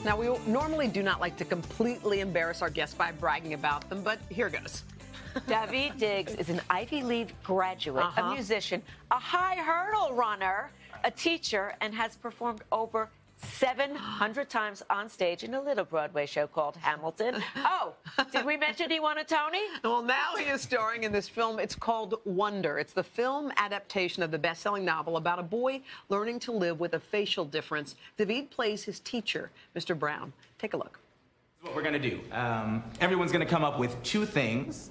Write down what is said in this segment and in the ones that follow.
Now, we normally do not like to completely embarrass our guests by bragging about them, but here goes. Daveed Diggs is an Ivy League graduate, a musician, a high hurdle runner, a teacher, and has performed over 700 times on stage in a little Broadway show called Hamilton. Oh, did we mention he won a Tony? Well, now he is starring in this film. It's called Wonder. It's the film adaptation of the best-selling novel about a boy learning to live with a facial difference. Daveed plays his teacher, Mr. Brown. Take a look. What we're gonna do, everyone's gonna come up with 2 things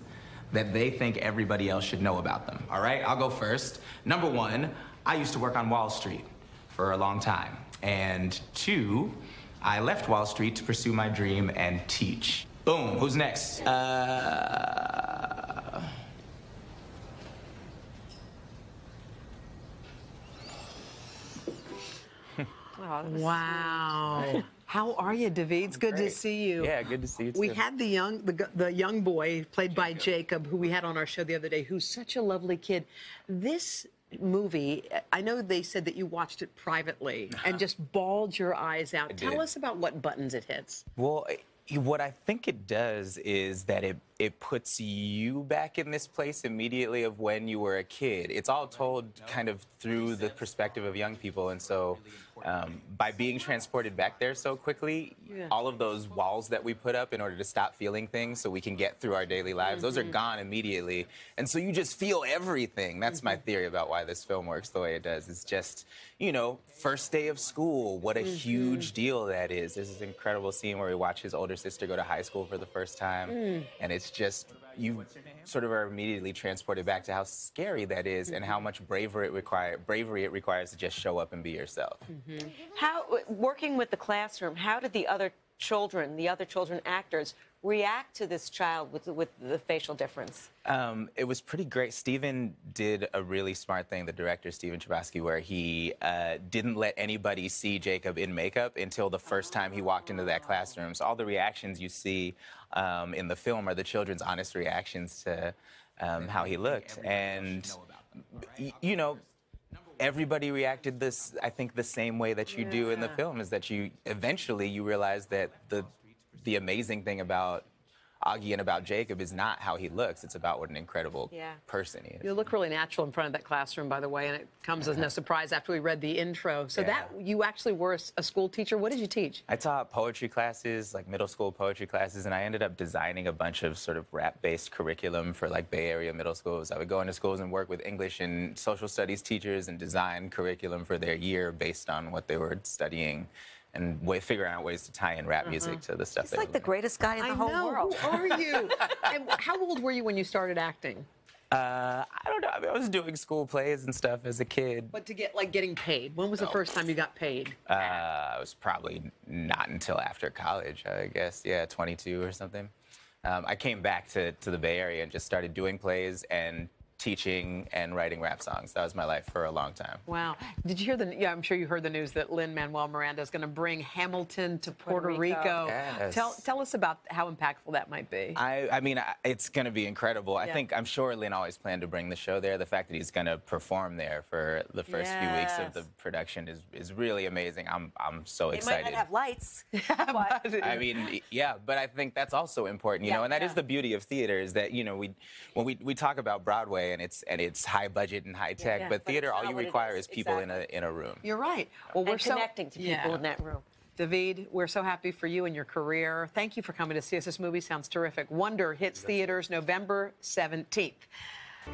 that they think everybody else should know about them, all right? I'll go first. Number 1, I used to work on Wall Street for a long time. And 2, I left Wall Street to pursue my dream and teach. Boom, who's next? Wow. How are you, Daveed? It's good to see you. Yeah, good to see you too. We had the young boy played by Jacob, who we had on our show the other day, who's such a lovely kid. This movie, I know they said that you watched it privately and just bawled your eyes out. Tell us about what buttons it hits. Well, what I think it does is that it puts you back in this place immediately of when you were a kid. It's all told kind of through the perspective of young people, and so by being transported back there so quickly, all of those walls that we put up in order to stop feeling things so we can get through our daily lives, those are gone immediately, and so you just feel everything. That's my theory about why this film works the way it does. It's just, you know, first day of school, what a huge deal that is. There's this incredible scene where we watch his older sister go to high school for the first time, and it's just, you sort of are immediately transported back to how scary that is and how much bravery it requires to just show up and be yourself. How, working with the classroom, how did the other children actors, react to this child with the facial difference? It was pretty great. Steven did a really smart thing, the director, Steven Chbosky, where he didn't let anybody see Jacob in makeup until the first time he walked into that classroom. So all the reactions you see in the film are the children's honest reactions to how he looked. And, you know, everybody reacted I think the same way that you do in the film, is that you eventually you realize that the amazing thing about Augie and about Jacob is not how he looks. It's about what an incredible person he is. You look really natural in front of that classroom, by the way, and it comes as no surprise after we read the intro. So that you actually were a school teacher. What did you teach? I taught poetry classes, like middle school poetry classes, and I ended up designing a bunch of sort of rap-based curriculum for like Bay Area middle schools. I would go into schools and work with English and social studies teachers and design curriculum for their year based on what they were studying, and figuring out ways to tie in rap music to the stuff. He's like the greatest guy in the whole world. Who are you? And how old were you when you started acting? I don't know. I mean, I was doing school plays and stuff as a kid. But to get, like, getting paid, when was the first time you got paid? It was probably not until after college, I guess. Yeah, 22 or something. I came back to the Bay Area and just started doing plays and teaching and writing rap songs. That was my life for a long time. Wow. Did you hear I'm sure you heard the news that Lin-Manuel Miranda is going to bring Hamilton to Puerto Rico. Yes. Tell us about how impactful that might be. I mean, it's going to be incredible. I'm sure Lin always planned to bring the show there. The fact that he's going to perform there for the first few weeks of the production is really amazing. I'm so excited. It might not have lights. I mean, yeah, but I think that's also important, you know, and that is the beauty of theater, is that, you know, when we talk about Broadway and it's high budget and high tech, but theater, all you require is people in a room. You're right. Well, we're connecting to people in that room. Daveed, we're so happy for you and your career. Thank you for coming to see us. This movie sounds terrific. Wonder hits theaters November 17th.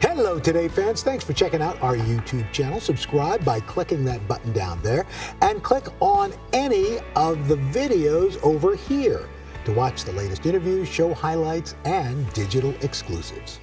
Hello, Today fans. Thanks for checking out our YouTube channel. Subscribe by clicking that button down there and click on any of the videos over here to watch the latest interviews, show highlights, and digital exclusives.